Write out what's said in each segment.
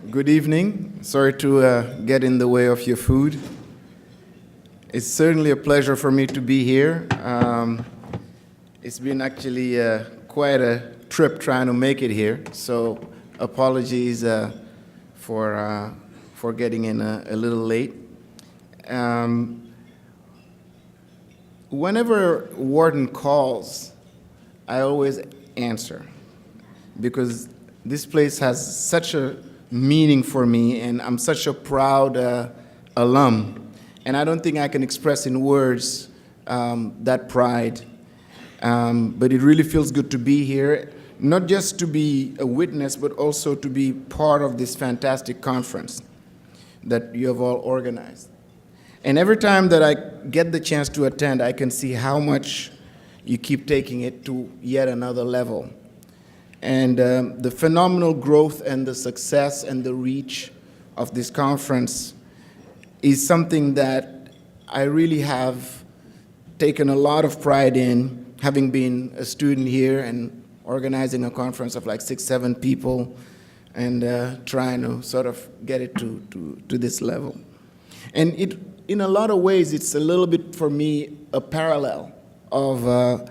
Good evening. Sorry to get in the way of your food. It's certainly a pleasure for me to be here. It's been actually quite a trip trying to make it here, so apologies for getting in a little late. Whenever Warden calls, I always answer because this place has such a meaning for me, and I'm such a proud alum. And I don't think I can express in words that pride. But it really feels good to be here, not just to be a witness, but also to be part of this fantastic conference that you have all organized. And every time that I get the chance to attend, I can see how much you keep taking it to yet another level. And the phenomenal growth and the success and the reach of this conference is something that I really have taken a lot of pride in, having been a student here and organizing a conference of like 6, 7 people and trying to sort of get it to this level. And in a lot of ways, it's a little bit, for me, a parallel of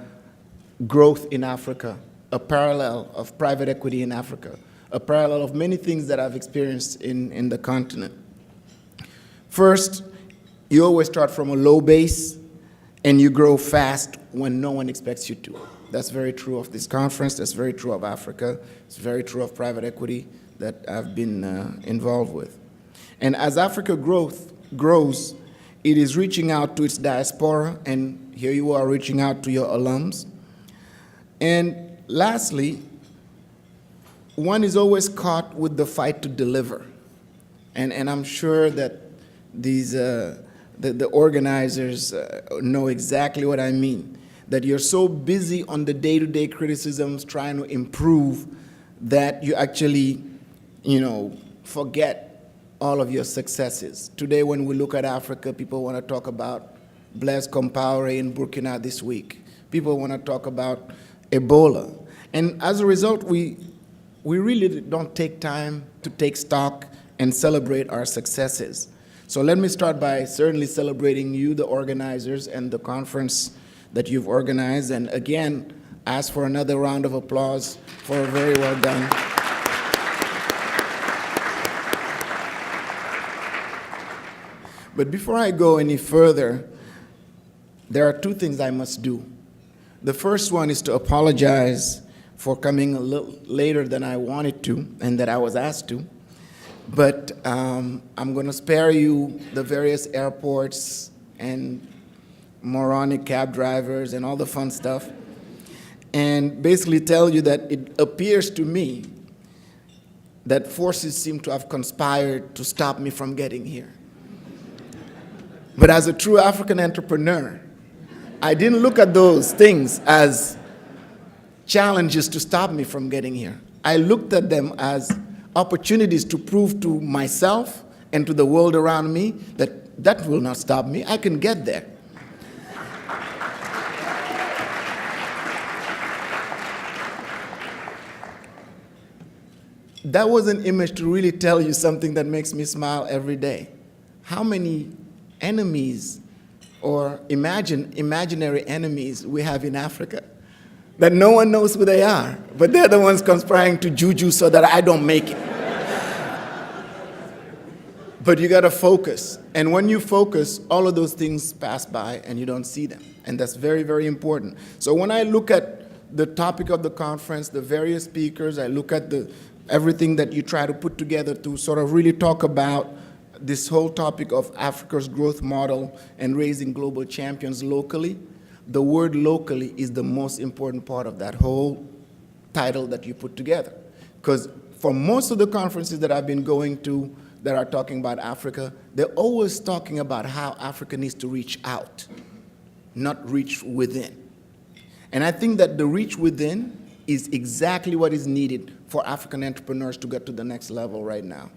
growth in Africa, a parallel of private equity in Africa, a parallel of many things that I've experienced in the continent. First, you always start from a low base, and you grow fast when no one expects you to. That's very true of this conference. That's very true of Africa. It's very true of private equity that I've been involved with. And as Africa grows, it is reaching out to its diaspora, and here you are reaching out to your alums. And lastly, one is always caught with the fight to deliver. And I'm sure that these the organizers know exactly what I mean, that you're so busy on the day-to-day criticisms trying to improve that you actually, forget all of your successes. Today, when we look at Africa, people want to talk about Blaise Compaoré in Burkina this week. People want to talk about Ebola. And as a result, we really don't take time to take stock and celebrate our successes. So let me start by certainly celebrating you, the organizers, and the conference that you've organized. And again, ask for another round of applause for a very well done. But before I go any further, there are 2 things I must do. The first one is to apologize for coming a little later than I wanted to and that I was asked to. But I'm going to spare you the various airports and moronic cab drivers and all the fun stuff, and basically tell you that it appears to me that forces seem to have conspired to stop me from getting here. But as a true African entrepreneur, I didn't look at those things as challenges to stop me from getting here. I looked at them as opportunities to prove to myself and to the world around me that that will not stop me. I can get there. That was an image to really tell you something that makes me smile every day. How many enemies or imaginary enemies we have in Africa that no one knows who they are, but they're the ones conspiring to juju so that I don't make it. But you got to focus. And when you focus, all of those things pass by and you don't see them. And that's very, very important. So when I look at the topic of the conference, the various speakers, I look at everything that you try to put together to sort of really talk about this whole topic of Africa's growth model and raising global champions locally. The word locally is the most important part of that whole title that you put together. Because for most of the conferences that I've been going to that are talking about Africa, they're always talking about how Africa needs to reach out, not reach within. And I think that the reach within is exactly what is needed for African entrepreneurs to get to the next level right now.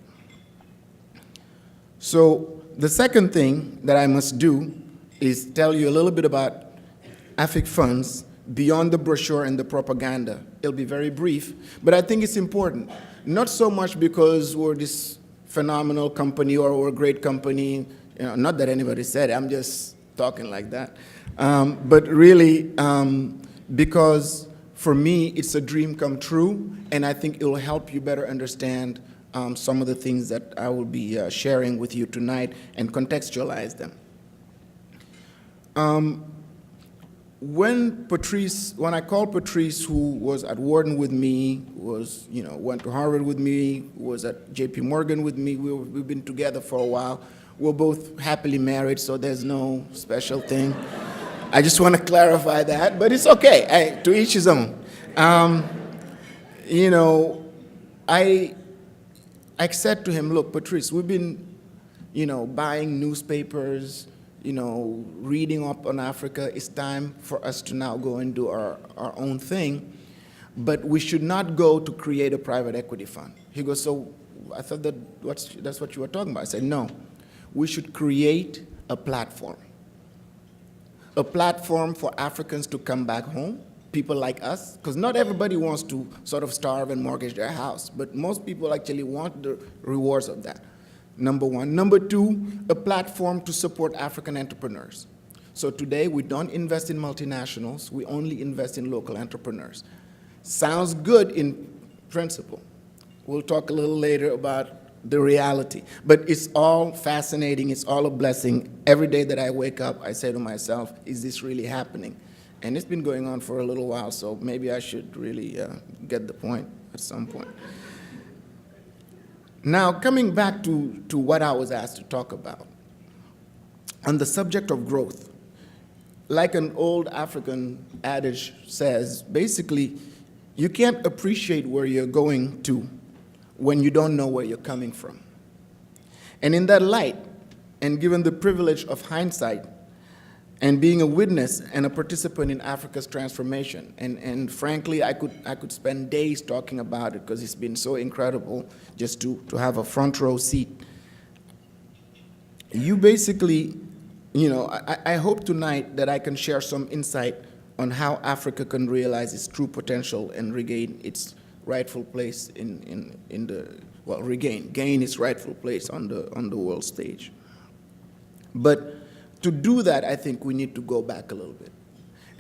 So the second thing that I must do is tell you a little bit about AFRIC funds beyond the brochure and the propaganda. It'll be very brief, but I think it's important. Not so much because we're this phenomenal company or we're a great company, not that anybody said it, I'm just talking like that. But really, because for me, it's a dream come true, and I think it will help you better understand some of the things that I will be sharing with you tonight and contextualize them. When I called Patrice, who was at Wharton with me, went to Harvard with me, was at JP Morgan with me, we've been together for a while. We're both happily married, so there's no special thing. I just want to clarify that, but it's okay, to each his own. I said to him, look, Patrice, we've been, buying newspapers, reading up on Africa. It's time for us to now go and do our own thing, but we should not go to create a private equity fund. He goes, so I thought that's what you were talking about. I said, no, we should create a platform for Africans to come back home, people like us, because not everybody wants to sort of starve and mortgage their house, but most people actually want the rewards of that. Number one. Number two, a platform to support African entrepreneurs. So today, we don't invest in multinationals, we only invest in local entrepreneurs. Sounds good in principle. We'll talk a little later about the reality. But it's all fascinating, it's all a blessing. Every day that I wake up, I say to myself, is this really happening? And it's been going on for a little while, so maybe I should really get the point at some point. Now, coming back to what I was asked to talk about, on the subject of growth, like an old African adage says, basically, you can't appreciate where you're going to when you don't know where you're coming from. And in that light, and given the privilege of hindsight, and being a witness and a participant in Africa's transformation. And frankly, I could spend days talking about it because it's been so incredible just to have a front row seat. You basically, I hope tonight that I can share some insight on how Africa can realize its true potential and regain its rightful place gain its rightful place on the world stage. But to do that, I think we need to go back a little bit.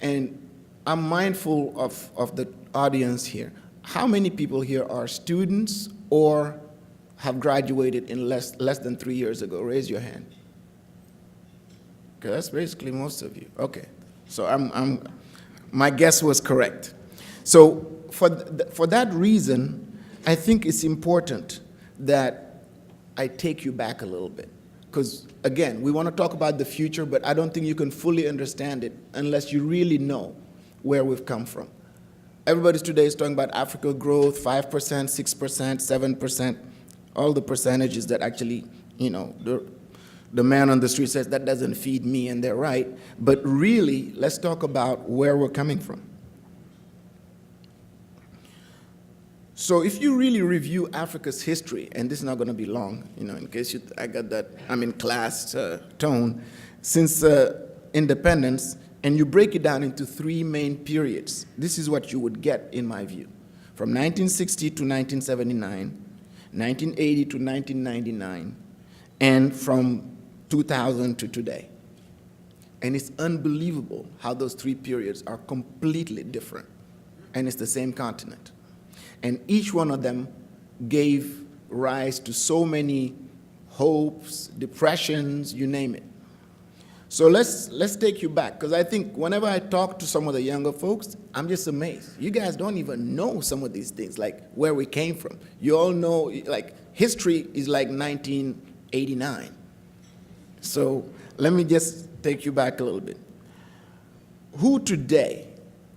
And I'm mindful of the audience here. How many people here are students or have graduated in less than 3 years ago? Raise your hand. Okay, that's basically most of you. Okay, so my guess was correct. So for that reason, I think it's important that I take you back a little bit. Because, again, we want to talk about the future, but I don't think you can fully understand it unless you really know where we've come from. Everybody today is talking about Africa growth, 5%, 6%, 7%, all the percentages that actually, the man on the street says, that doesn't feed me, and they're right. But really, let's talk about where we're coming from. So if you really review Africa's history, and this is not going to be long, in case I got that I'm in class tone, since independence, and you break it down into 3 main periods, this is what you would get, in my view. From 1960 to 1979, 1980 to 1999, and from 2000 to today. And it's unbelievable how those 3 periods are completely different, and it's the same continent. And each one of them gave rise to so many hopes, depressions, you name it. So let's take you back, because I think whenever I talk to some of the younger folks, I'm just amazed. You guys don't even know some of these things, like where we came from. You all know, like, history is like 1989. So let me just take you back a little bit. Who today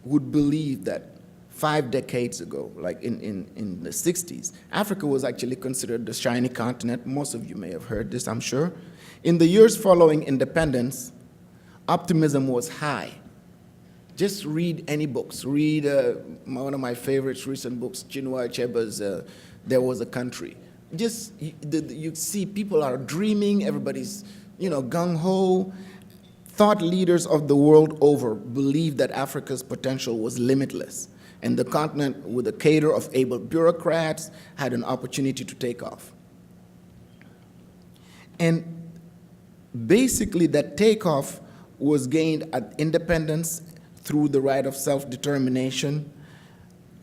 would believe that 5 decades ago, like in the 60s, Africa was actually considered the shiny continent? Most of you may have heard this, I'm sure. In the years following independence, optimism was high. Just read any books. Read one of my favorites, recent books, Chinua Achebe's There Was a Country. You see people are dreaming, everybody's gung-ho. Thought leaders of the world over believed that Africa's potential was limitless, and the continent, with a cadre of able bureaucrats, had an opportunity to take off. And basically, that takeoff was gained at independence through the right of self-determination.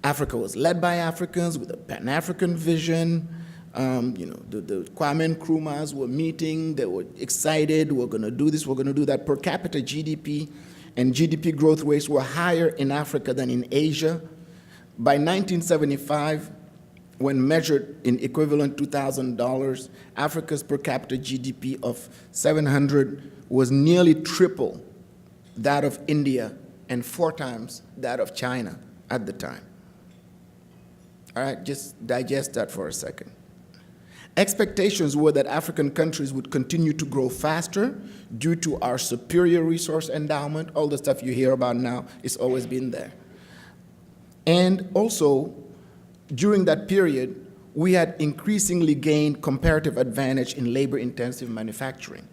Africa was led by Africans with a Pan-African vision. The Kwame Nkrumahs were meeting, they were excited, we're gonna do this, we're gonna do that. Per capita GDP and GDP growth rates were higher in Africa than in Asia. By 1975, when measured in equivalent $2,000, Africa's per capita GDP of 700 was nearly triple that of India and 4 times that of China at the time. All right, just digest that for a second. Expectations were that African countries would continue to grow faster due to our superior resource endowment. All the stuff you hear about now, it's always been there. And also, during that period, we had increasingly gained comparative advantage in labor-intensive manufacturing.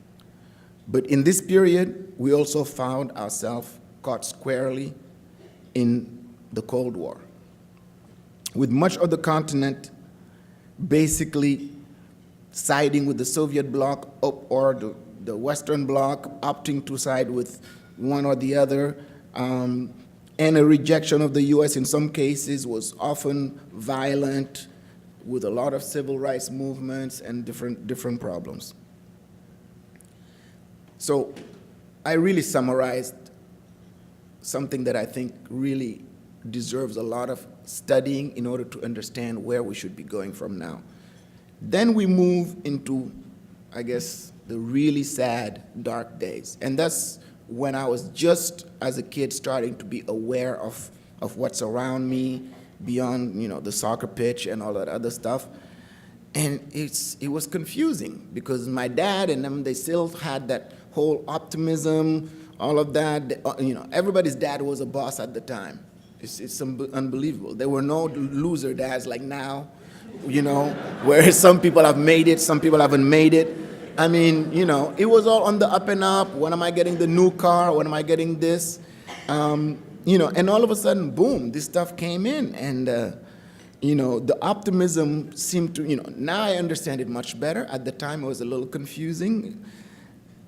But in this period, we also found ourselves caught squarely in the Cold War, with much of the continent basically siding with the Soviet bloc or the Western bloc, opting to side with one or the other, and a rejection of the US in some cases was often violent, with a lot of civil rights movements and different problems. So I really summarized something that I think really deserves a lot of studying in order to understand where we should be going from now. Then we move into, I guess, the really sad, dark days. And that's when I was just, as a kid, starting to be aware of what's around me, beyond, the soccer pitch and all that other stuff. And it was confusing, because my dad and them, they still had that whole optimism, all of that. Everybody's dad was a boss at the time. It's unbelievable. There were no loser dads like now, where some people have made it, some people haven't made it. I mean, it was all on the up and up. When am I getting the new car? When am I getting this? And all of a sudden, boom, this stuff came in. And, the optimism seemed to, now I understand it much better. At the time, it was a little confusing.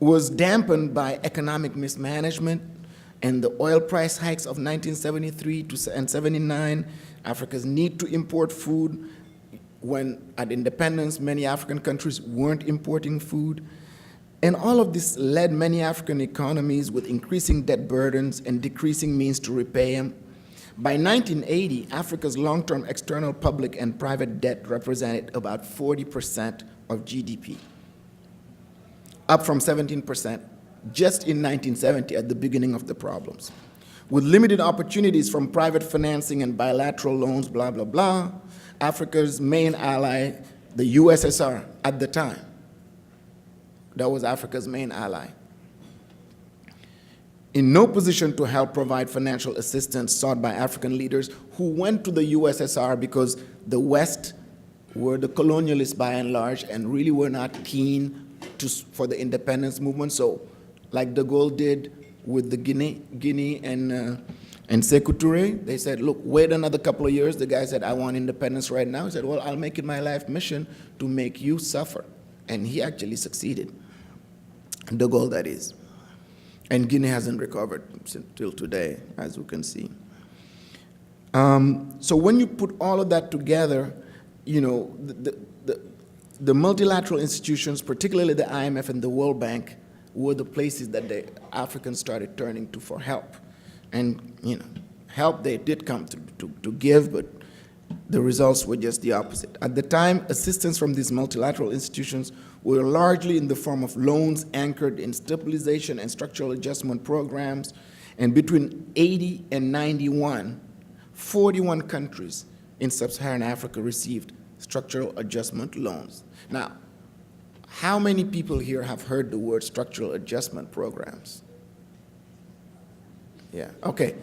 It was dampened by economic mismanagement and the oil price hikes of 1973 and 79, Africa's need to import food, when at independence, many African countries weren't importing food. And all of this led many African economies with increasing debt burdens and decreasing means to repay them. By 1980, Africa's long-term external public and private debt represented about 40% of GDP, up from 17% just in 1970 at the beginning of the problems. With limited opportunities from private financing and bilateral loans, blah, blah, blah, Africa's main ally, the USSR at the time, that was Africa's main ally, in no position to help provide financial assistance sought by African leaders who went to the USSR because the West were the colonialists by and large and really were not keen for the independence movement. So, like de Gaulle did with the Guinea and Sékou Touré, they said, look, wait another couple of years. The guy said, I want independence right now. He said, well, I'll make it my life mission to make you suffer. And he actually succeeded. De Gaulle, that is. And Guinea hasn't recovered till today, as we can see. So when you put all of that together, the multilateral institutions, particularly the IMF and the World Bank, were the places that the Africans started turning to for help. And, help they did come to give, but the results were just the opposite. At the time, assistance from these multilateral institutions were largely in the form of loans anchored in stabilization and structural adjustment programs. And between 80 and 91, 41 countries in sub-Saharan Africa received structural adjustment loans. Now, how many people here have heard the word structural adjustment programs? Yeah, okay.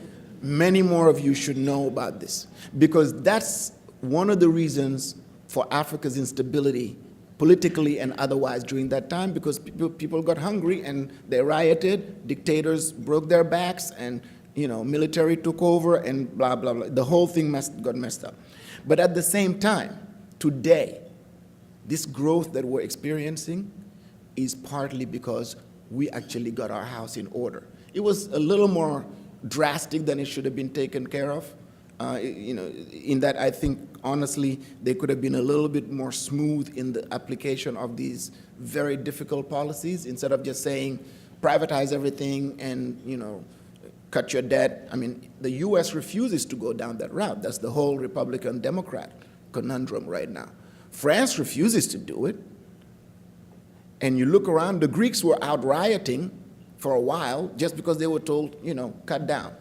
Many more of you should know about this, because that's one of the reasons for Africa's instability politically and otherwise during that time, because people got hungry and they rioted, dictators broke their backs, and military took over, and blah, blah, blah. The whole thing got messed up. But at the same time, today, this growth that we're experiencing is partly because we actually got our house in order. It was a little more drastic than it should have been taken care of. In that I think, honestly, they could have been a little bit more smooth in the application of these very difficult policies, instead of just saying, privatize everything and, cut your debt. I mean, the US refuses to go down that route. That's the whole Republican-Democrat conundrum right now. France refuses to do it. And you look around, the Greeks were out rioting for a while just because they were told, cut down.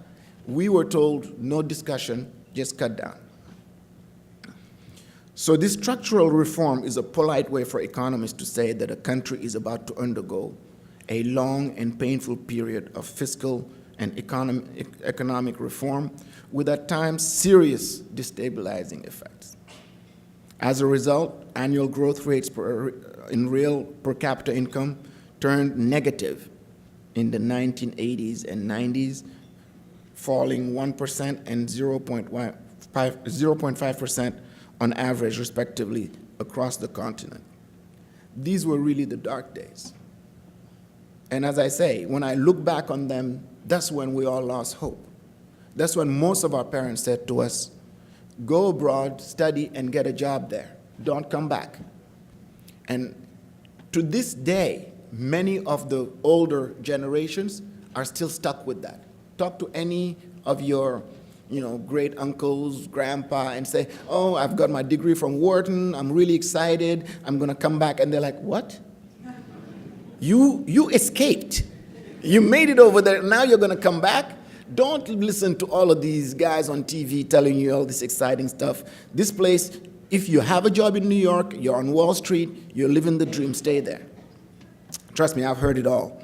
We were told, no discussion, just cut down. So this structural reform is a polite way for economists to say that a country is about to undergo a long and painful period of fiscal and economic reform with at times serious destabilizing effects. As a result, annual growth rates in real per capita income turned negative in the 1980s and 90s, falling 1% and 0.5% on average, respectively, across the continent. These were really the dark days. And as I say, when I look back on them, that's when we all lost hope. That's when most of our parents said to us, go abroad, study, and get a job there. Don't come back. And to this day, many of the older generations are still stuck with that. Talk to any of your great uncles, grandpa, and say, oh, I've got my degree from Wharton, I'm really excited, I'm gonna come back. And they're like, what? You escaped. You made it over there, now you're gonna come back? Don't listen to all of these guys on TV telling you all this exciting stuff. This place, if you have a job in New York, you're on Wall Street, you're living the dream, stay there. Trust me, I've heard it all.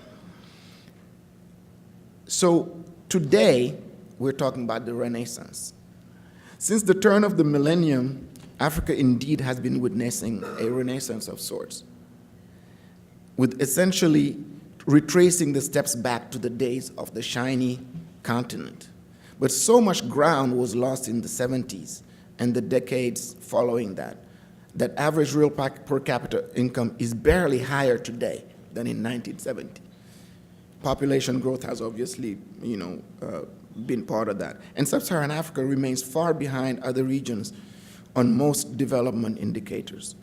So today, we're talking about the Renaissance. Since the turn of the millennium, Africa indeed has been witnessing a renaissance of sorts, with essentially retracing the steps back to the days of the shiny continent. But so much ground was lost in the 70s and the decades following that average real per capita income is barely higher today than in 1970. Population growth has obviously, been part of that. And sub-Saharan Africa remains far behind other regions on most development indicators.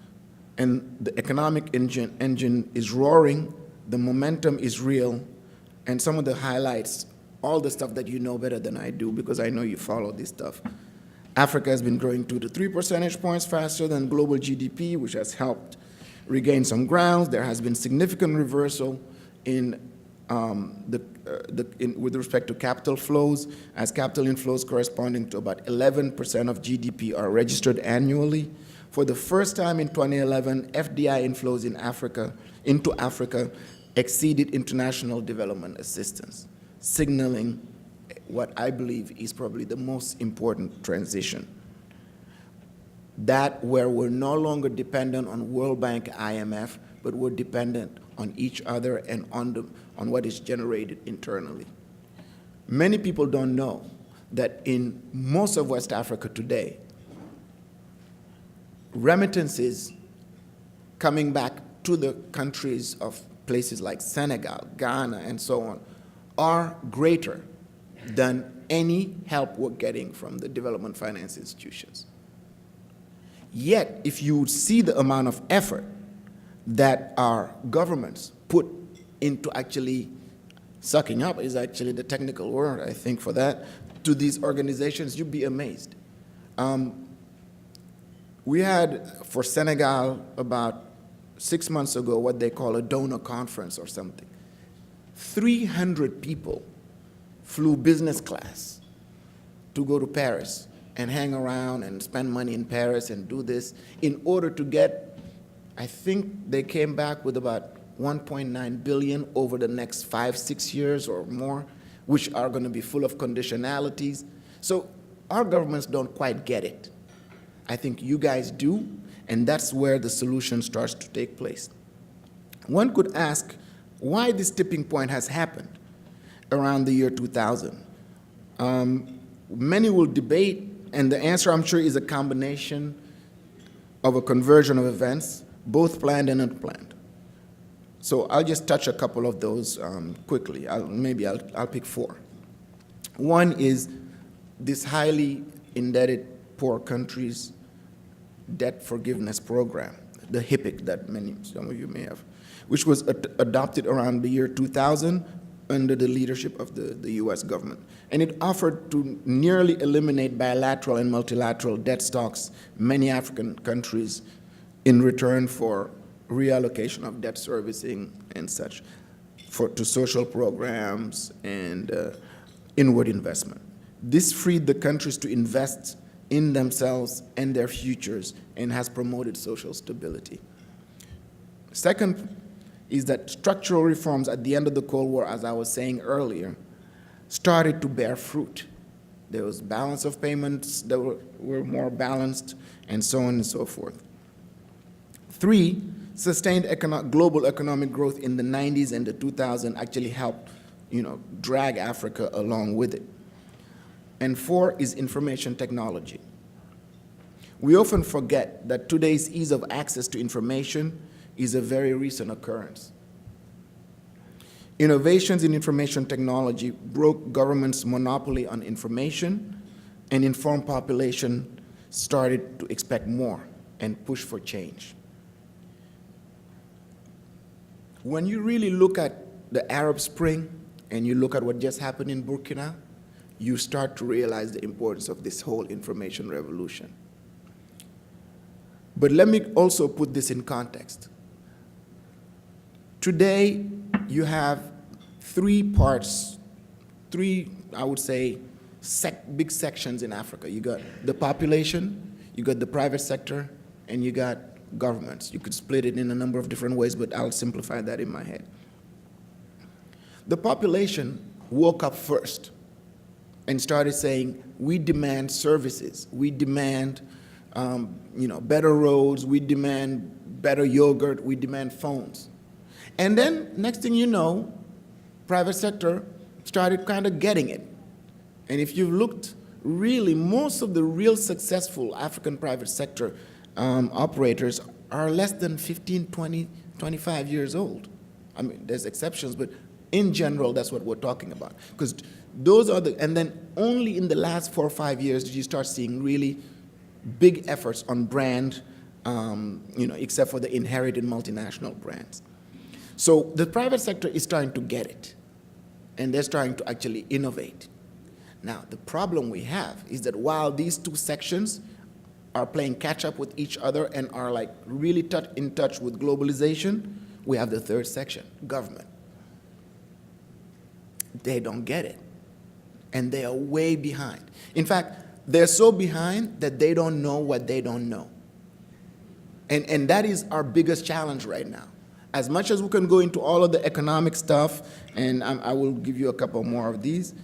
And the economic engine is roaring, the momentum is real, and some of the highlights, all the stuff that you know better than I do, because I know you follow this stuff. Africa has been growing 2 to 3 percentage points faster than global GDP, which has helped regain some ground. There has been significant reversal in with respect to capital flows, as capital inflows corresponding to about 11% of GDP are registered annually. For the first time in 2011, FDI inflows into Africa exceeded international development assistance, signaling what I believe is probably the most important transition. That where we're no longer dependent on World Bank, IMF, but we're dependent on each other and on what is generated internally. Many people don't know that in most of West Africa today, remittances coming back to the countries of places like Senegal, Ghana, and so on, are greater than any help we're getting from the development finance institutions. Yet, if you see the amount of effort that our governments put into actually sucking up, is actually the technical word, I think, for that, to these organizations, you'd be amazed. We had, for Senegal, about 6 months ago, what they call a donor conference or something. 300 people flew business class to go to Paris and hang around and spend money in Paris and do this in order to get, I think they came back with about 1.9 billion over the next 5-6 years or more, which are going to be full of conditionalities. So our governments don't quite get it. I think you guys do, And that's where the solution starts to take place. One could ask why this tipping point has happened around the year 2000. Many will debate, and the answer, I'm sure, is a combination of a conversion of events, both planned and unplanned. So I'll just touch a couple of those quickly. I'll pick four. One is this highly indebted poor countries debt forgiveness program, the HIPIC that some of you may have, which was adopted around the year 2000 under the leadership of the US government. And it offered to nearly eliminate bilateral and multilateral debt stocks many African countries in return for reallocation of debt servicing and such to social programs and inward investment. This freed the countries to invest in themselves and their futures and has promoted social stability. Second is that structural reforms at the end of the Cold War, as I was saying earlier, started to bear fruit. There was balance of payments that were more balanced, and so on and so forth. Three, sustained global economic growth in the 90s and the 2000s actually helped, drag Africa along with it. And four is information technology. We often forget that today's ease of access to information is a very recent occurrence. Innovations in information technology broke governments' monopoly on information, and informed population started to expect more and push for change. When you really look at the Arab Spring and you look at what just happened in Burkina, you start to realize the importance of this whole information revolution. But let me also put this in context. Today, you have three, I would say, big sections in Africa. You got the population, you got the private sector, and you got governments. You could split it in a number of different ways, but I'll simplify that in my head. The population woke up first and started saying, we demand services, we demand better roads, we demand better yogurt, we demand phones. And then, next thing you know, private sector started kind of getting it. And if you've looked, really, most of the real successful African private sector operators are less than 15, 20, 25 years old. I mean, there's exceptions, but in general, that's what we're talking about. Because those are and then only in the last 4 or 5 years did you start seeing really big efforts on brand, except for the inherited multinational brands. So the private sector is trying to get it, and they're trying to actually innovate. Now, the problem we have is that while these two sections are playing catch up with each other and are like really in touch with globalization, we have the third section, government. They don't get it, and they are way behind. In fact, they're so behind that they don't know what they don't know. And that is our biggest challenge right now. As much as we can go into all of the economic stuff, and I will give you a couple more of these,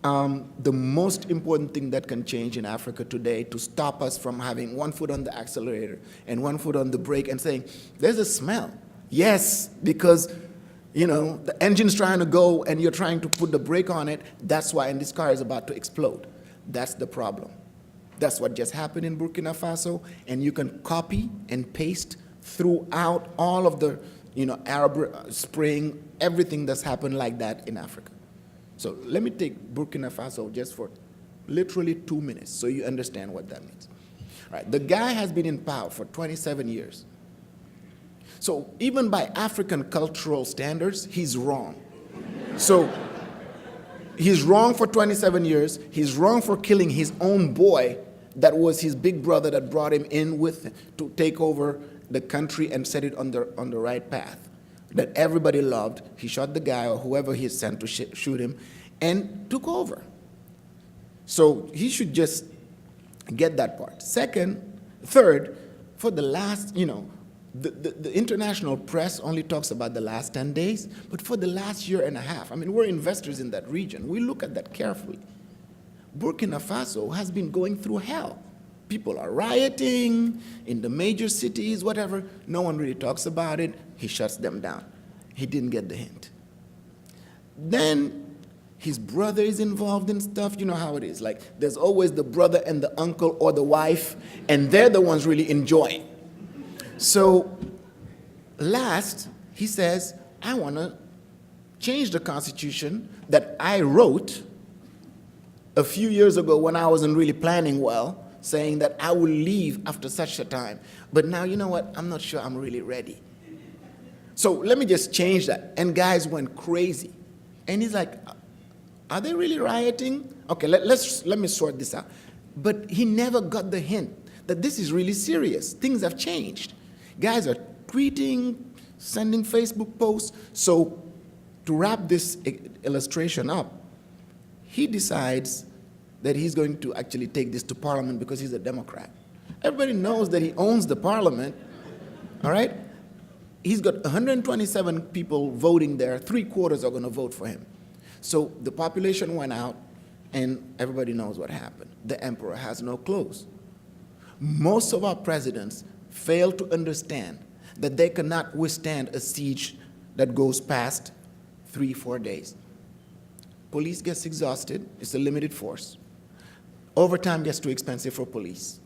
the most important thing that can change in Africa today to stop us from having one foot on the accelerator and one foot on the brake and saying, there's a smell. Yes, because the engine's trying to go and you're trying to put the brake on it. That's why, and this car is about to explode. That's the problem. That's what just happened in Burkina Faso, and you can copy and paste throughout all of the Arab Spring, everything that's happened like that in Africa. So let me take Burkina Faso just for literally 2 minutes so you understand what that means. All right, the guy has been in power for 27 years. So even by African cultural standards, he's wrong. So he's wrong for 27 years. He's wrong for killing his own boy that was his big brother that brought him in to take over the country and set it on the right path that everybody loved. He shot the guy or whoever he sent to shoot him and took over. So he should just get that part. Third, for the last, the international press only talks about the last 10 days, but for the last year and a half, we're investors in that region. We look at that carefully. Burkina Faso has been going through hell. People are rioting in the major cities, whatever. No one really talks about it. He shuts them down. He didn't get the hint. Then his brother is involved in stuff. You know how it is. Like, there's always the brother and the uncle or the wife, and they're the ones really enjoying. So last, he says, I want to change the Constitution that I wrote a few years ago when I wasn't really planning well, saying that I will leave after such a time. But now, you know what? I'm not sure I'm really ready. So let me just change that. And guys went crazy. And he's like, are they really rioting? Okay, let me sort this out. But he never got the hint that this is really serious. Things have changed. Guys are tweeting, sending Facebook posts. So to wrap this illustration up, he decides that he's going to actually take this to Parliament because he's a Democrat. Everybody knows that he owns the Parliament, all right? He's got 127 people voting there. 3/4 are going to vote for him. So the population went out, and everybody knows what happened. The emperor has no clothes. Most of our presidents fail to understand that they cannot withstand a siege that goes past 3-4 days. Police gets exhausted. It's a limited force. Overtime gets too expensive for police.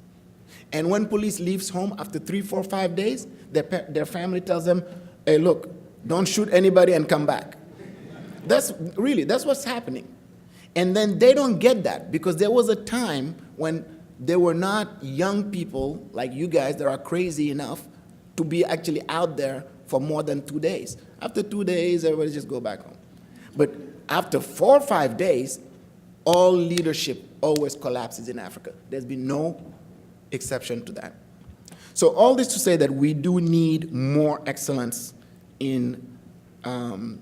And when police leaves home after 3, 4, 5 days, their family tells them, hey, look, don't shoot anybody and come back. That's what's happening. And then they don't get that because there was a time when there were not young people like you guys that are crazy enough to be actually out there for more than 2 days. After 2 days, everybody just go back home. But after 4 or 5 days, all leadership always collapses in Africa. There's been no exception to that. So all this to say that we do need more excellence in our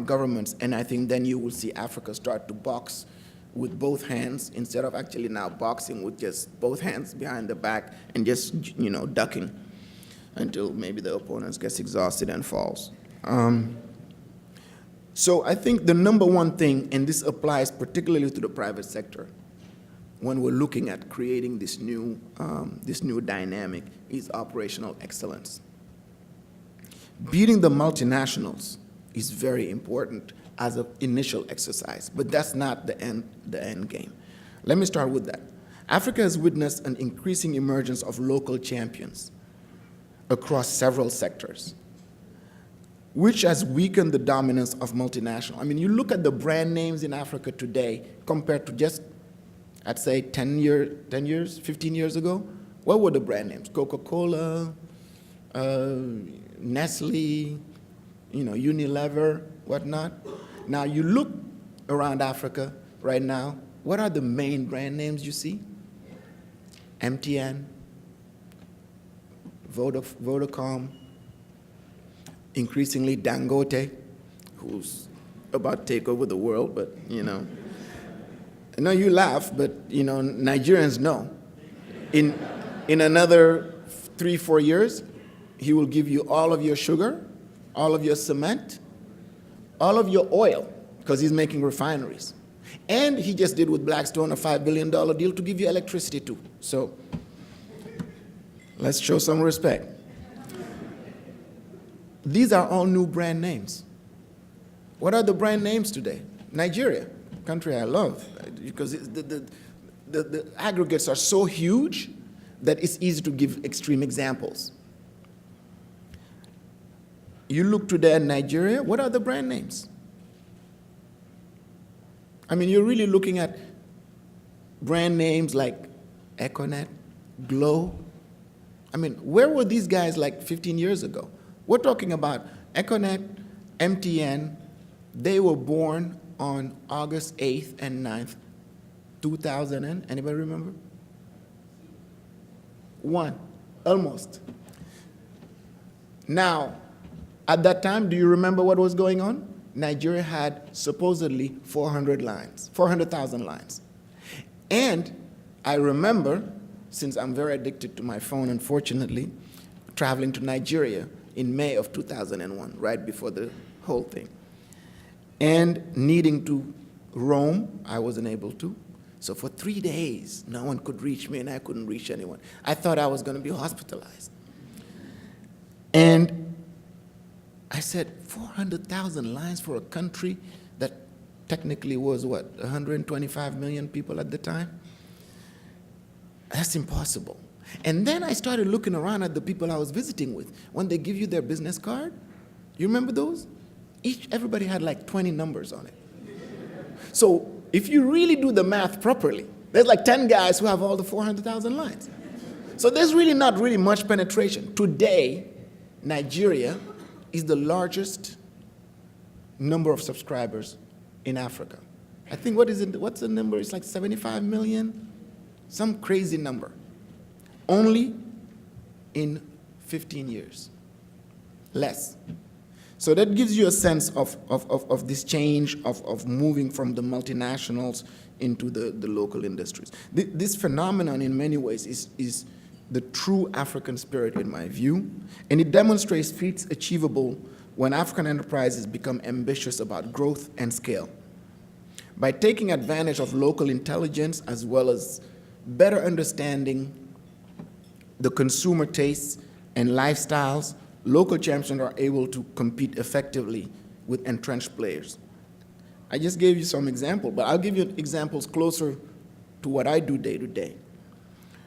governments, and I think then you will see Africa start to box with both hands instead of actually now boxing with just both hands behind the back and just ducking until maybe the opponent gets exhausted and falls. So I think the number one thing, and this applies particularly to the private sector, when we're looking at creating this new dynamic, is operational excellence. Beating the multinationals is very important as an initial exercise, but that's not the end game. Let me start with that. Africa has witnessed an increasing emergence of local champions across several sectors, which has weakened the dominance of multinational. I mean, you look at the brand names in Africa today compared to just, I'd say 10 years, 15 years ago. What were the brand names? Coca-Cola, Nestle, Unilever, whatnot. Now you look around Africa right now, what are the main brand names you see? MTN, Vodacom, increasingly Dangote, who's about to take over the world, but I know you laugh, but Nigerians know. In another 3-4 years, he will give you all of your sugar, all of your cement, all of your oil, because he's making refineries. And he just did with Blackstone a $5 billion deal to give you electricity too. So let's show some respect. These are all new brand names. What are the brand names today? Nigeria, country I love, because the aggregates are so huge that it's easy to give extreme examples. You look today at Nigeria, what are the brand names? I mean, you're really looking at brand names like Econet, Glow. I mean, where were these guys like 15 years ago? We're talking about Econet, MTN. They were born on August 8th and 9th, 2000, anybody remember? 1, almost. Now, at that time, do you remember what was going on? Nigeria had supposedly 400,000 lines. And I remember, since I'm very addicted to my phone, unfortunately, traveling to Nigeria in May of 2001, right before the whole thing. And needing to roam, I wasn't able to. So for 3 days, no one could reach me and I couldn't reach anyone. I thought I was going to be hospitalized. And I said, 400,000 lines for a country that technically was, what, 125 million people at the time? That's impossible. And then I started looking around at the people I was visiting with. When they give you their business card, you remember those? Everybody had like 20 numbers on it. So if you really do the math properly, there's like 10 guys who have all the 400,000 lines. So there's really not really much penetration. Today, Nigeria is the largest number of subscribers in Africa. I think, what's the number? It's like 75 million, some crazy number. Only in 15 years, less. So that gives you a sense of this change of moving from the multinationals into the local industries. This phenomenon in many ways is the true African spirit in my view, and it demonstrates feats achievable when African enterprises become ambitious about growth and scale. By taking advantage of local intelligence as well as better understanding the consumer tastes and lifestyles, local champions are able to compete effectively with entrenched players. I just gave you some examples, but I'll give you examples closer to what I do day to day.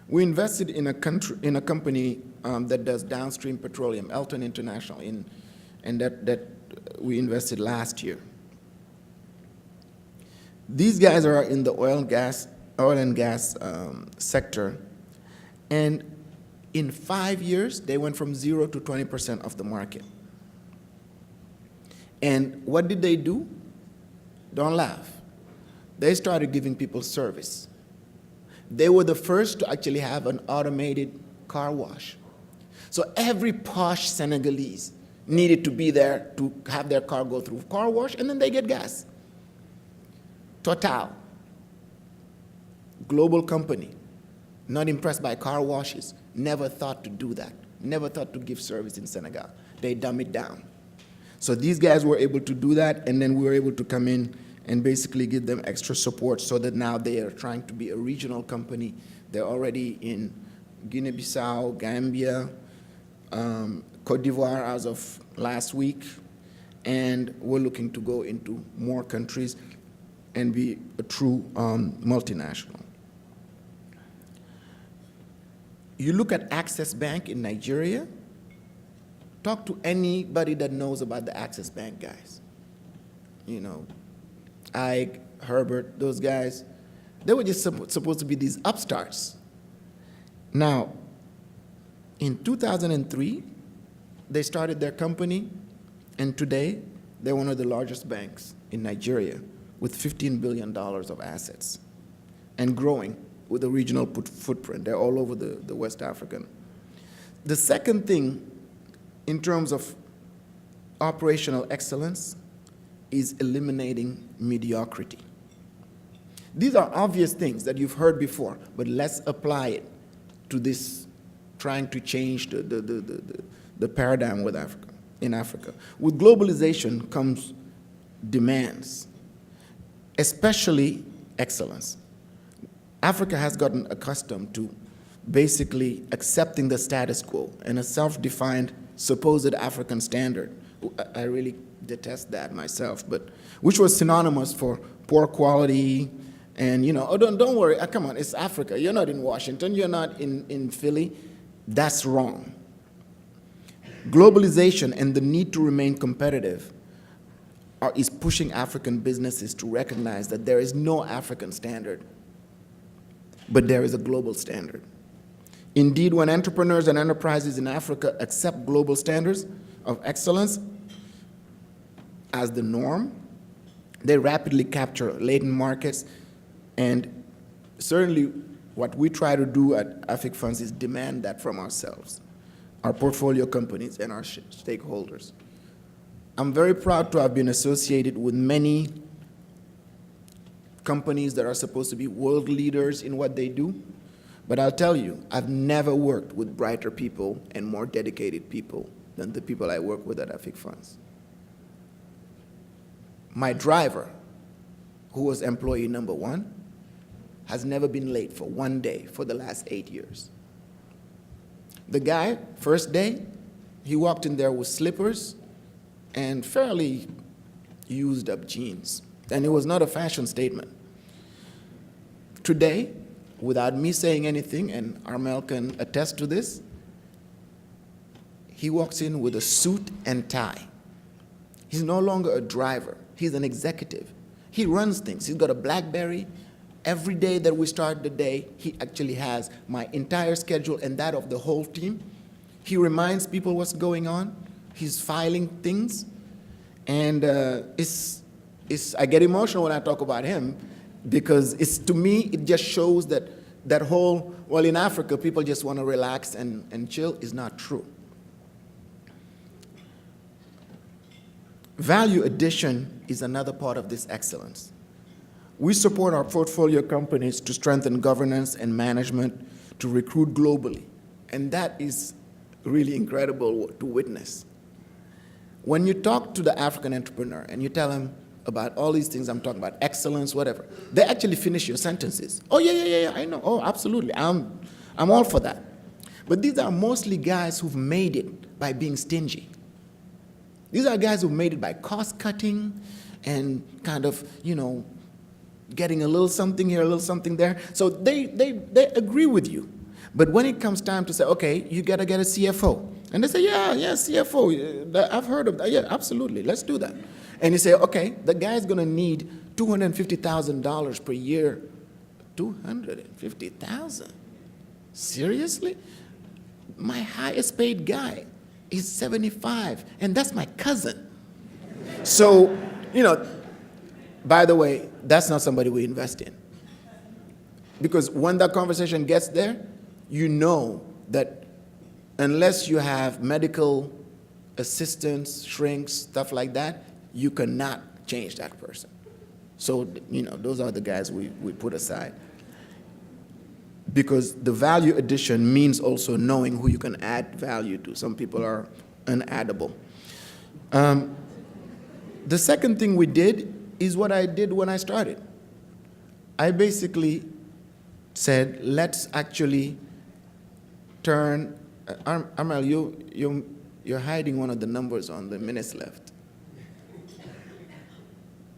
We invested in a company that does downstream petroleum, Elton International, and that we invested last year. These guys are in the oil and gas sector, and in 5 years, they went from 0 to 20% of the market. And what did they do? Don't laugh. They started giving people service. They were the first to actually have an automated car wash. So every posh Senegalese needed to be there to have their car go through car wash, and then they get gas. Total, global company, not impressed by car washes, never thought to do that, never thought to give service in Senegal. They dumb it down. So these guys were able to do that, and then we were able to come in and basically give them extra support so that now they are trying to be a regional company. They're already in Guinea-Bissau, Gambia, Cote d'Ivoire as of last week, and we're looking to go into more countries and be a true multinational. You look at Access Bank in Nigeria, talk to anybody that knows about the Access Bank guys. You know, Ike, Herbert, those guys, they were just supposed to be these upstarts. Now, in 2003, they started their company, and today, they're one of the largest banks in Nigeria with $15 billion of assets and growing with a regional footprint. They're all over the West African. The second thing, in terms of operational excellence, is eliminating mediocrity. These are obvious things that you've heard before, but let's apply it to this trying to change the paradigm with Africa, in Africa. With globalization comes demands, especially excellence. Africa has gotten accustomed to basically accepting the status quo and a self-defined supposed African standard. I really detest that myself, but which was synonymous for poor quality and, you know, oh, don't worry, come on, it's Africa. You're not in Washington, you're not in Philly. That's wrong. Globalization and the need to remain competitive is pushing African businesses to recognize that there is no African standard, but there is a global standard. Indeed, when entrepreneurs and enterprises in Africa accept global standards of excellence as the norm, they rapidly capture latent markets, and certainly what we try to do at AFIC Funds is demand that from ourselves, our portfolio companies and our stakeholders. I'm very proud to have been associated with many companies that are supposed to be world leaders in what they do, but I'll tell you, I've never worked with brighter people and more dedicated people than the people I work with at AFIC Funds. My driver, who was employee number 1, has never been late for one day for the last 8 years. The guy, first day, he walked in there with slippers and fairly used up jeans. And it was not a fashion statement. Today, without me saying anything, and Armel can attest to this, he walks in with a suit and tie. He's no longer a driver. He's an executive. He runs things. He's got a BlackBerry. Every day that we start the day, he actually has my entire schedule and that of the whole team. He reminds people what's going on. He's filing things. And I get emotional when I talk about him because to me, it just shows that whole, well, in Africa, people just want to relax and chill is not true. Value addition is another part of this excellence. We support our portfolio companies to strengthen governance and management to recruit globally. And that is really incredible to witness. When you talk to the African entrepreneur and you tell him about all these things I'm talking about, excellence, whatever, they actually finish your sentences. Oh, yeah, I know. Oh, absolutely. I'm all for that. But these are mostly guys who've made it by being stingy. These are guys who've made it by cost cutting and kind of, getting a little something here, a little something there. So they agree with you. But when it comes time to say, okay, you got to get a CFO. And they say, yeah, CFO. I've heard of that. Yeah, absolutely. Let's do that. And you say, okay, the guy's going to need $250,000 per year. $250,000? Seriously? My highest paid guy is 75, and that's my cousin. So, by the way, that's not somebody we invest in. Because when that conversation gets there, you know that unless you have medical assistants, shrinks, stuff like that, you cannot change that person. So, those are the guys we put aside. Because the value addition means also knowing who you can add value to. Some people are unaddable. The second thing we did is what I did when I started. I basically said, let's actually turn, Amal, you're hiding one of the numbers on the minutes left.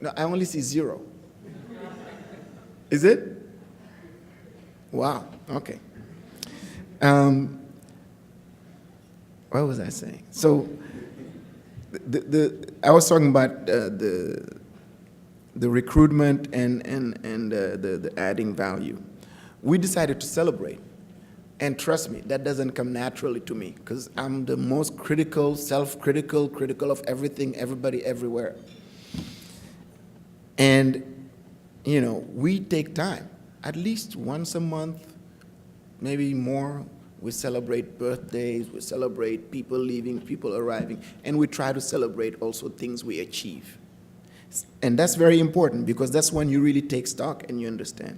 No, I only see 0. Is it? Wow, okay. What was I saying? So I was talking about the recruitment and the adding value. We decided to celebrate. And trust me, that doesn't come naturally to me because I'm the most critical, self-critical, critical of everything, everybody, everywhere. And, we take time. At least once a month, maybe more, we celebrate birthdays, we celebrate people leaving, people arriving, and we try to celebrate also things we achieve. And that's very important because that's when you really take stock and you understand.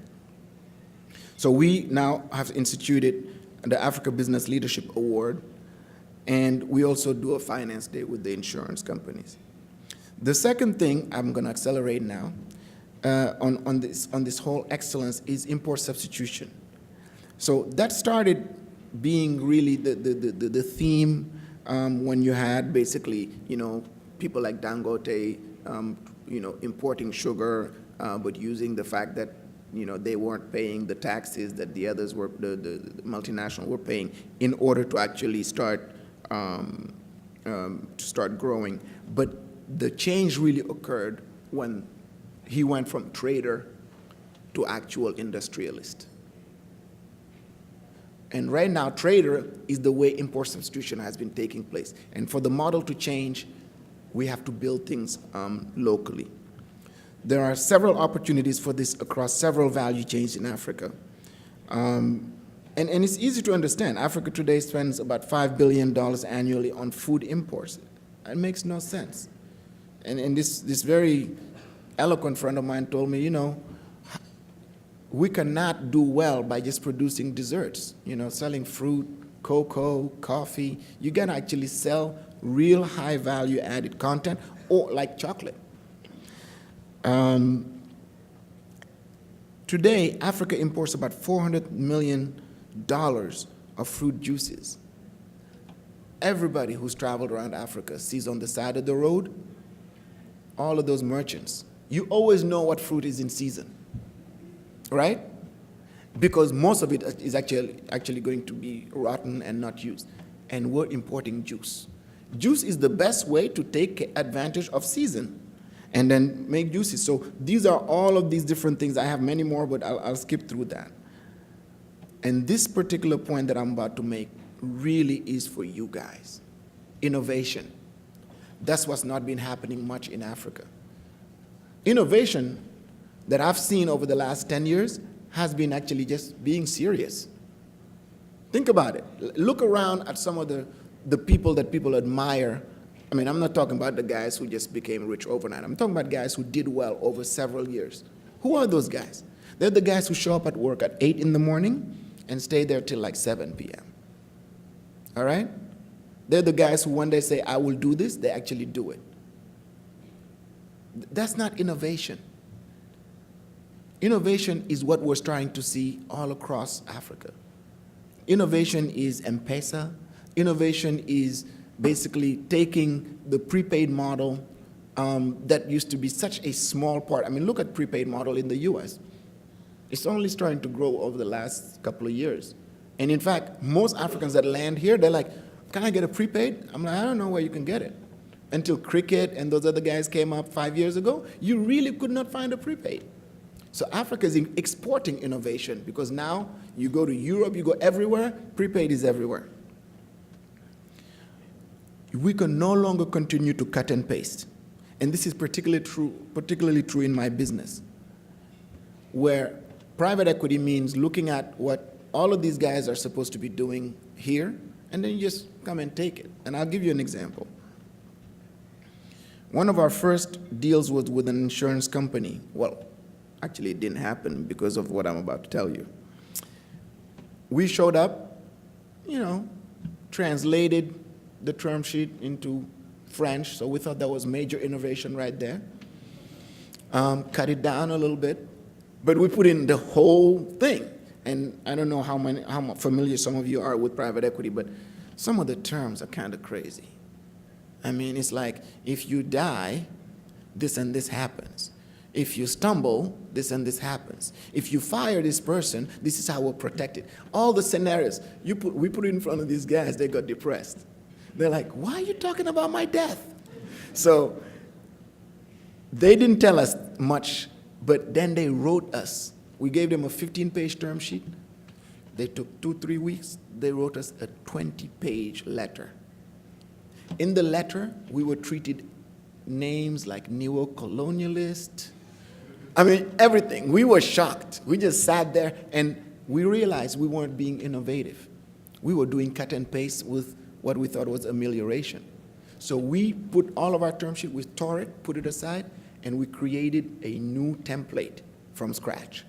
So we now have instituted the Africa Business Leadership Award, and we also do a finance day with the insurance companies. The second thing I'm going to accelerate now on this whole excellence is import substitution. So that started being really the theme when you had basically, people like Dangote, importing sugar, but using the fact that, they weren't paying the taxes that the others were, the multinational were paying in order to actually start growing. But the change really occurred when he went from trader to actual industrialist. And right now, trader is the way import substitution has been taking place. And for the model to change, we have to build things locally. There are several opportunities for this across several value chains in Africa. And it's easy to understand. Africa today spends about $5 billion annually on food imports. It makes no sense. And this very eloquent friend of mine told me, we cannot do well by just producing desserts, selling fruit, cocoa, coffee. You gotta actually sell real high value added content, or like chocolate. To Today, Africa imports about $400 million of fruit juices. Everybody who's traveled around Africa sees on the side of the road all of those merchants. You always know what fruit is in season, right? Because most of it is actually going to be rotten and not used. And we're importing juice. Juice is the best way to take advantage of season and then make juices. So these are all of these different things. I have many more, but I'll skip through that. And this particular point that I'm about to make really is for you guys. Innovation. That's what's not been happening much in Africa. Innovation that I've seen over the last 10 years has been actually just being serious. Think about it. Look around at some of the people that people admire. I mean, I'm not talking about the guys who just became rich overnight. I'm talking about guys who did well over several years. Who are those guys? They're the guys who show up at work at 8 in the morning and stay there till like 7 p.m. All right? They're the guys who one day say, I will do this, they actually do it. That's not innovation. Innovation is what we're starting to see all across Africa. Innovation is M-Pesa. Innovation is basically taking the prepaid model that used to be such a small part. I mean, look at prepaid model in the US. It's only starting to grow over the last couple of years. And in fact, most Africans that land here, they're like, can I get a prepaid? I'm like, I don't know where you can get it. Until Cricket and those other guys came up 5 years ago, you really could not find a prepaid. So Africa is exporting innovation because now you go to Europe, you go everywhere, prepaid is everywhere. We can no longer continue to cut and paste. And this is particularly true in my business, where private equity means looking at what all of these guys are supposed to be doing here, and then you just come and take it. And I'll give you an example. One of our first deals was with an insurance company. Well, actually, it didn't happen because of what I'm about to tell you. We showed up, translated the term sheet into French, so we thought that was major innovation right there. Cut it down a little bit, but we put in the whole thing. And I don't know how familiar some of you are with private equity, but some of the terms are kind of crazy. I mean, it's like, if you die, this and this happens. If you stumble, this and this happens. If you fire this person, this is how we'll protect it. All the scenarios, we put it in front of these guys, they got depressed. They're like, why are you talking about my death? So they didn't tell us much, but then they wrote us. We gave them a 15-page term sheet. They took 2-3 weeks. They wrote us a 20-page letter. In the letter, we were treated names like neo-colonialist. I mean, everything. We were shocked. We just sat there, and we realized we weren't being innovative. We were doing cut and paste with what we thought was amelioration. So we put all of our term sheet, we tore it, put it aside, and we created a new template from scratch.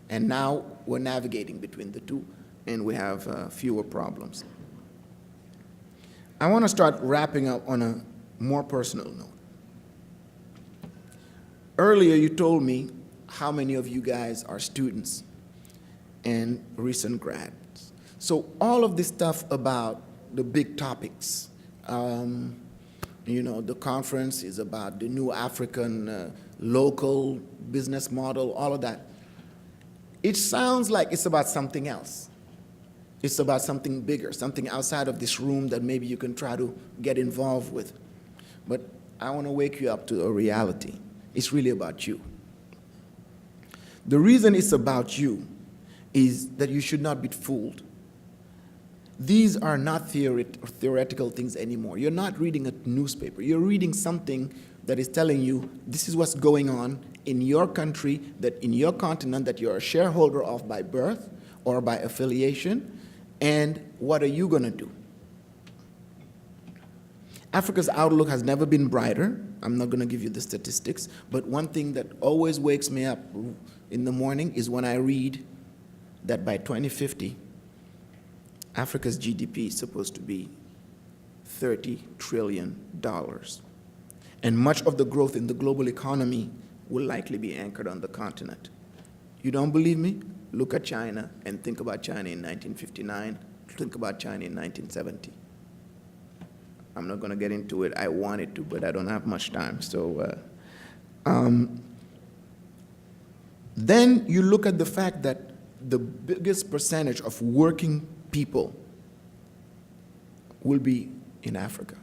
And now we're navigating between the two, and we have fewer problems. I want to start wrapping up on a more personal note. Earlier, you told me how many of you guys are students and recent grads. So all of this stuff about the big topics, the conference is about the new African local business model, all of that. It sounds like it's about something else. It's about something bigger, something outside of this room that maybe you can try to get involved with. But I want to wake you up to a reality. It's really about you. The reason it's about you is that you should not be fooled. These are not theoretical things anymore. You're not reading a newspaper. You're reading something that is telling you this is what's going on in your country, that in your continent, that you're a shareholder of by birth or by affiliation, and what are you going to do? Africa's outlook has never been brighter. I'm not going to give you the statistics, but one thing that always wakes me up in the morning is when I read that by 2050, Africa's GDP is supposed to be $30 trillion. And much of the growth in the global economy will likely be anchored on the continent. You don't believe me? Look at China and think about China in 1959. Think about China in 1970. I'm not going to get into it. I wanted to, but I don't have much time. So then you look at the fact that the biggest percentage of working people will be in Africa.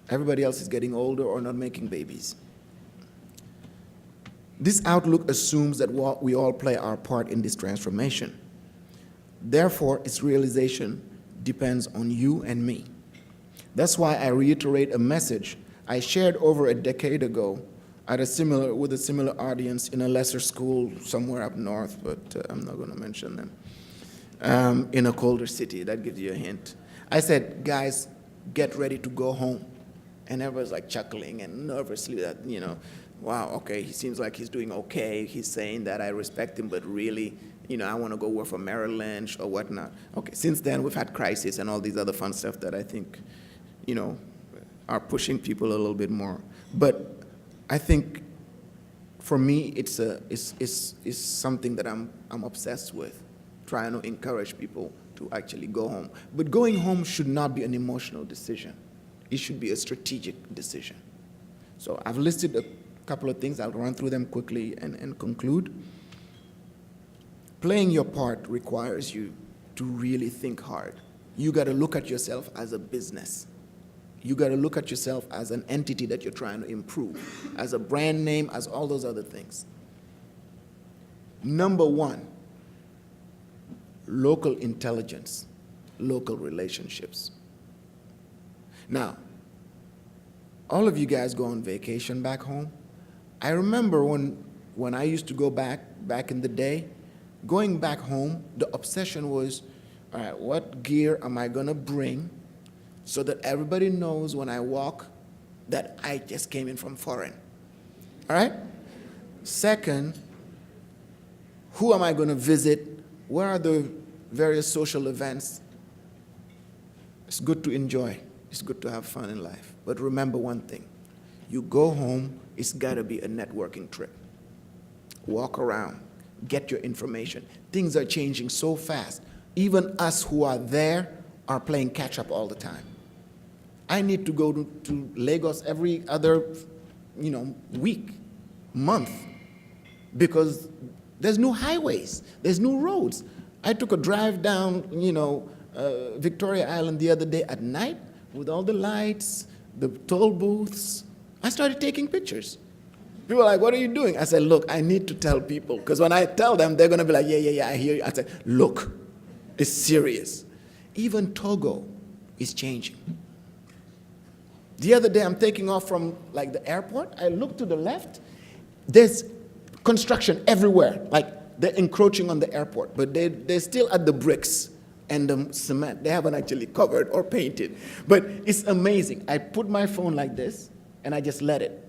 Everybody else is getting older or not making babies. This outlook assumes that we all play our part in this transformation. Therefore, its realization depends on you and me. That's why I reiterate a message I shared over a decade ago with a similar audience in a lesser school somewhere up north, but I'm not going to mention them, in a colder city. That gives you a hint. I said, guys, get ready to go home. And everyone's like chuckling and nervously that, you know, wow, okay, he seems like he's doing okay. He's saying that I respect him, but really, you know, I want to go work for Merrill Lynch or whatnot. Okay, since then we've had crisis and all these other fun stuff that I think, you know, are pushing people a little bit more. But I think for me, it's something that I'm obsessed with, trying to encourage people to actually go home. But going home should not be an emotional decision. It should be a strategic decision. So I've listed a couple of things. I'll run through them quickly and conclude. Playing your part requires you to really think hard. You got to look at yourself as a business. You got to look at yourself as an entity that you're trying to improve, as a brand name, as all those other things. Number one, local intelligence, local relationships. Now, all of you guys go on vacation back home. I remember when I used to go back in the day, going back home, the obsession was, all right, what gear am I going to bring so that everybody knows when I walk that I just came in from foreign? All right? Second, who am I going to visit? Where are the various social events? It's good to enjoy. It's good to have fun in life. But remember one thing. You go home, it's got to be a networking trip. Walk around. Get your information. Things are changing so fast. Even us who are there are playing catch up all the time. I need to go to Lagos every other, week, month, because there's new highways, there's new roads. I took a drive down, Victoria Island the other day at night with all the lights, the toll booths. I started taking pictures. People are like, what are you doing? I said, look, I need to tell people, because when I tell them, they're going to be like, yeah, I hear you. I said, look, it's serious. Even Togo is changing. The other day, I'm taking off from the airport. I look to the left. There's construction everywhere. They're encroaching on the airport, but they're still at the bricks and the cement. They haven't actually covered or painted. But it's amazing. I put my phone like this, and I just let it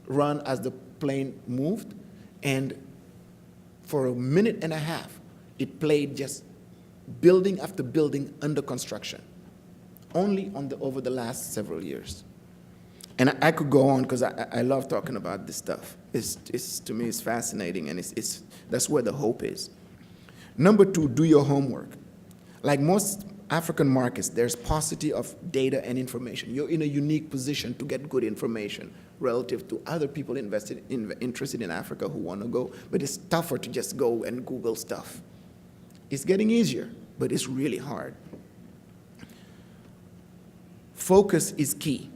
run as the plane moved. And for a minute and a half, it played just building after building under construction, only over the last several years. And I could go on because I love talking about this stuff. To me, it's fascinating, and that's where the hope is. Number two, do your homework. Like most African markets, there's paucity of data and information. You're in a unique position to get good information relative to other people interested in Africa who want to go, but it's tougher to just go and Google stuff. It's getting easier, but it's really hard. Focus is key.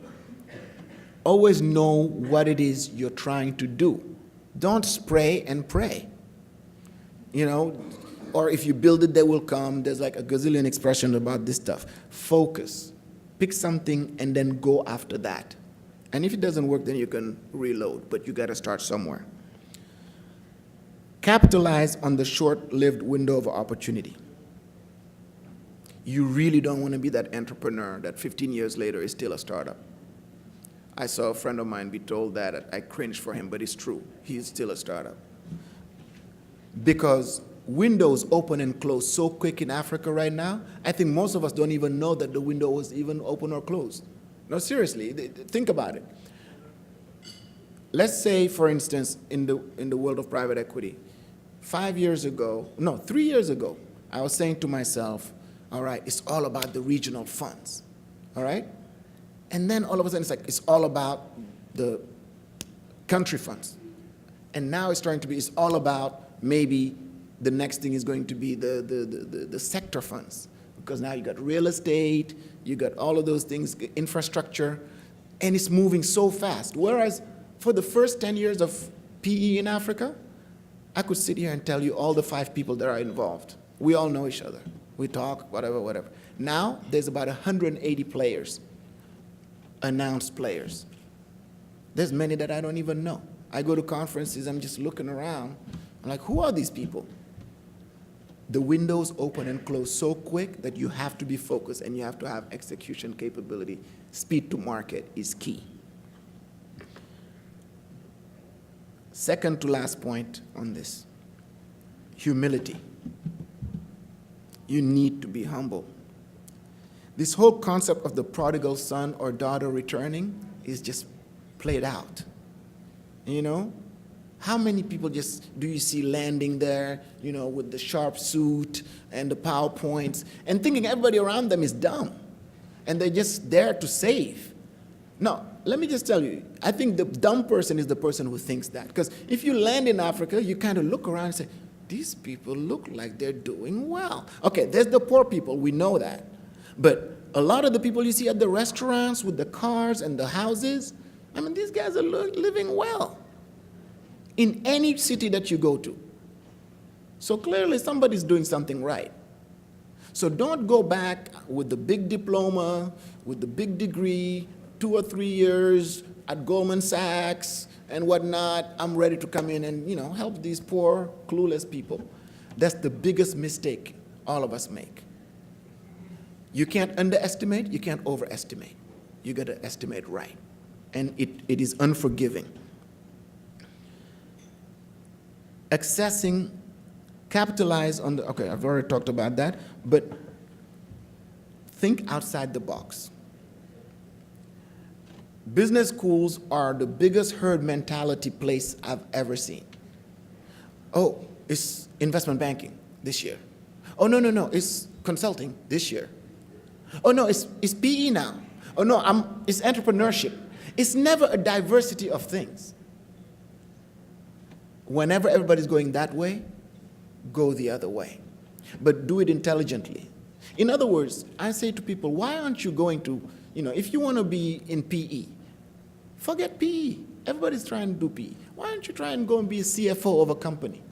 Always know what it is you're trying to do. Don't spray and pray. Or if you build it, they will come. There's a gazillion expressions about this stuff. Focus. Pick something and then go after that. And if it doesn't work, then you can reload, but you got to start somewhere. Capitalize on the short-lived window of opportunity. You really don't want to be that entrepreneur that 15 years later is still a startup. I saw a friend of mine be told that. I cringed for him, but it's true. He's still a startup. Because windows open and close so quick in Africa right now, I think most of us don't even know that the window was even open or closed. No, seriously, think about it. let's say, for instance, in the world of private equity, 3 years ago, I was saying to myself, all right, it's all about the regional funds, all right? And then all of a sudden it's all about the country funds. And now it's trying to be, it's all about maybe the next thing is going to be the sector funds. Because now you got real estate, you got all of those things, infrastructure, and it's moving so fast. Whereas for the first 10 years of PE in Africa, I could sit here and tell you all the 5 people that are involved. We all know each other. We talk, whatever. Now, there's about 180 players, announced players. There's many that I don't even know. I go to conferences, I'm just looking around. I'm like, who are these people? The windows open and close so quick that you have to be focused and you have to have execution capability. Speed to market is key. Second to last point on this, humility. You need to be humble. This whole concept of the prodigal son or daughter returning is just played out. You know, how many people just do you see landing there, you know, with the sharp suit and the PowerPoints and thinking everybody around them is dumb and they're just there to save? No, let me just tell you, I think the dumb person is the person who thinks that. Because if you land in Africa, you kind of look around and say, these people look like they're doing well. Okay, there's the poor people, we know that. But a lot of the people you see at the restaurants with the cars and the houses, I mean, these guys are living well in any city that you go to. So clearly somebody's doing something right. So don't go back with the big diploma, with the big degree, 2 or 3 years at Goldman Sachs and whatnot. I'm ready to come in and, you know, help these poor, clueless people. That's the biggest mistake all of us make. You can't underestimate, you can't overestimate. You got to estimate right. And it is unforgiving. Accessing, capitalize on the, okay, I've already talked about that, but think outside the box. Business schools are the biggest herd mentality place I've ever seen. Oh, it's investment banking this year. Oh, no, it's consulting this year. Oh, no, it's PE now. Oh, no, it's entrepreneurship. It's never a diversity of things. Whenever everybody's going that way, go the other way. But do it intelligently. In other words, I say to people, why aren't you going to, you know, if you want to be in PE, forget PE. Everybody's trying to do PE. Why don't you try and go and be a CFO of a company?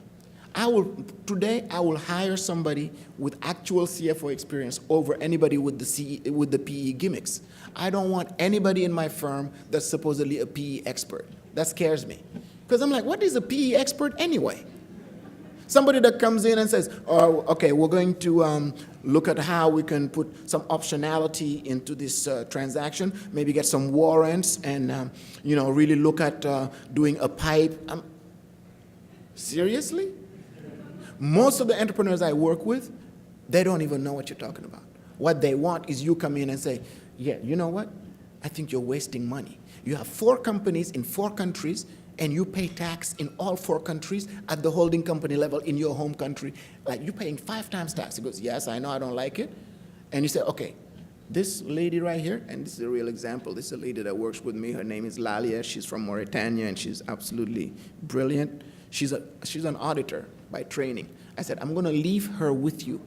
Today, I will hire somebody with actual CFO experience over anybody with the PE gimmicks. I don't want anybody in my firm that's supposedly a PE expert. That scares me. Because I'm like, what is a PE expert anyway? Somebody that comes in and says, oh, okay, we're going to look at how we can put some optionality into this transaction, maybe get some warrants and, you know, really look at doing a pipe. Seriously? Most of the entrepreneurs I work with, they don't even know what you're talking about. What they want is you come in and say, yeah, you know what? I think you're wasting money. You have 4 companies in 4 countries, and you pay tax in all 4 countries at the holding company level in your home country. Like, you're paying 5 times tax. He goes, yes, I know, I don't like it. And you say, okay, this lady right here, and this is a real example. This is a lady that works with me. Her name is Lalia. She's from Mauritania, and she's absolutely brilliant. She's an auditor by training. I said, I'm going to leave her with you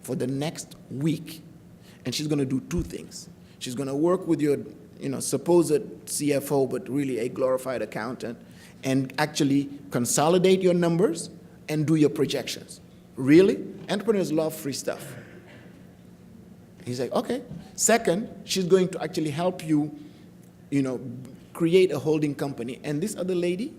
for the next week, and she's going to do 2 things. She's going to work with your, you know, supposed CFO, but really a glorified accountant, and actually consolidate your numbers and do your projections. Really? Entrepreneurs love free stuff. He's like, okay. Second, she's going to actually help you, you know, create a holding company. And this other lady,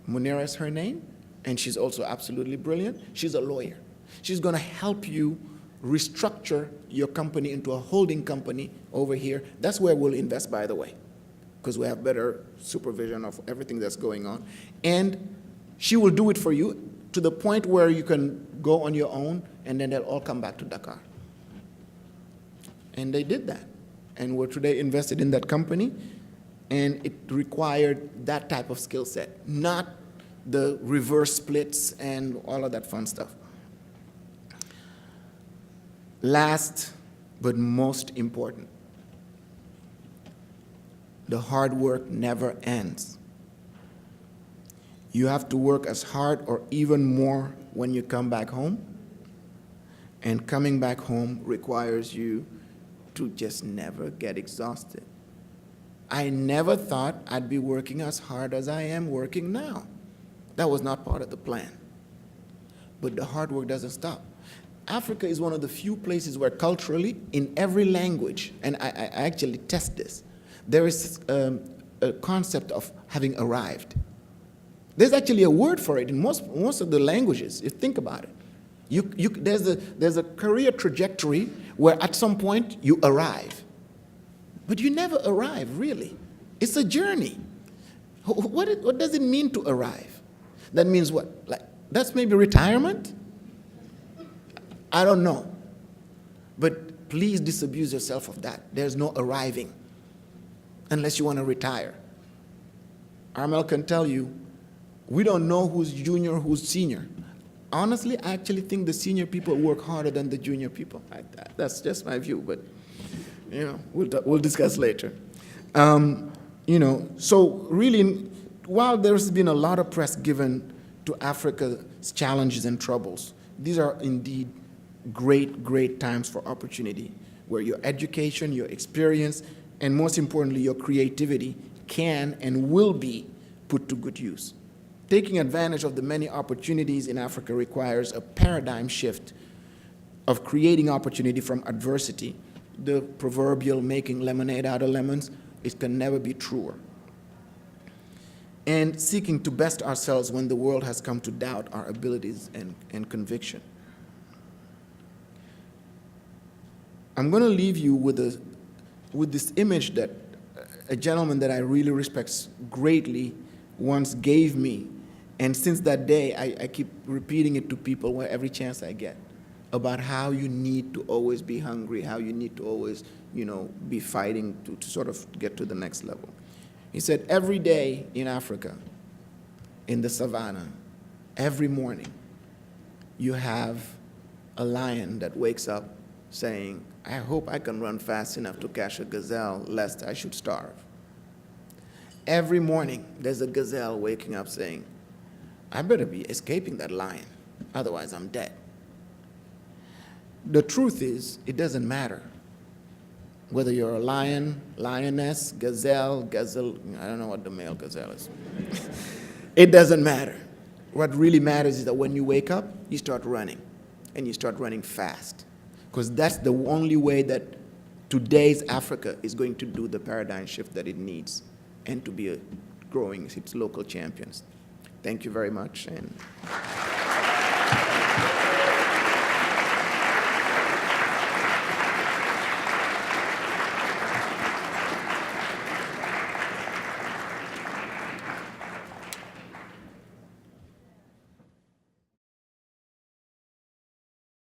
Munira is her name, and she's also absolutely brilliant. She's a lawyer. She's going to help you restructure your company into a holding company over here. That's where we'll invest, by the way, because we have better supervision of everything that's going on. And she will do it for you to the point where you can go on your own, and then they'll all come back to Dakar. And they did that. And we're today invested in that company. And it required that type of skill set, not the reverse splits and all of that fun stuff. Last but most important, the hard work never ends. You have to work as hard or even more when you come back home. And coming back home requires you to just never get exhausted. I never thought I'd be working as hard as I am working now. That was not part of the plan. But the hard work doesn't stop. Africa is one of the few places where culturally, in every language, and I actually test this, there is a concept of having arrived. There's actually a word for it in most of the languages, if you think about it. There's a career trajectory where at some point you arrive. But you never arrive, really. It's a journey. What does it mean to arrive? That means what? Like, that's maybe retirement? I don't know. But please disabuse yourself of that. There's no arriving unless you want to retire. Armel can tell you, we don't know who's junior, who's senior. Honestly, I actually think the senior people work harder than the junior people. That's just my view, but you know, we'll discuss later. You know, so really, while there's been a lot of press given to Africa's challenges and troubles, these are indeed great, great times for opportunity, where your education, your experience, and most importantly, your creativity can and will be put to good use. Taking advantage of the many opportunities in Africa requires a paradigm shift of creating opportunity from adversity. The proverbial making lemonade out of lemons, it can never be truer. And seeking to best ourselves when the world has come to doubt our abilities and conviction. I'm going to leave you with this image that a gentleman that I really respect greatly once gave me. And since that day, I keep repeating it to people every chance I get, about how you need to always be hungry, how you need to always, you know, be fighting to sort of get to the next level. He said, every day in Africa, in the savannah, every morning, you have a lion that wakes up saying, I hope I can run fast enough to catch a gazelle, lest I should starve. Every morning, there's a gazelle waking up saying, I better be escaping that lion, otherwise I'm dead. The truth is, it doesn't matter whether you're a lion, lioness, gazelle, I don't know what the male gazelle is. It doesn't matter. What really matters is that when you wake up, you start running, and you start running fast, because that's the only way that today's Africa is going to do the paradigm shift that it needs and to be growing its local champions. Thank you very much. And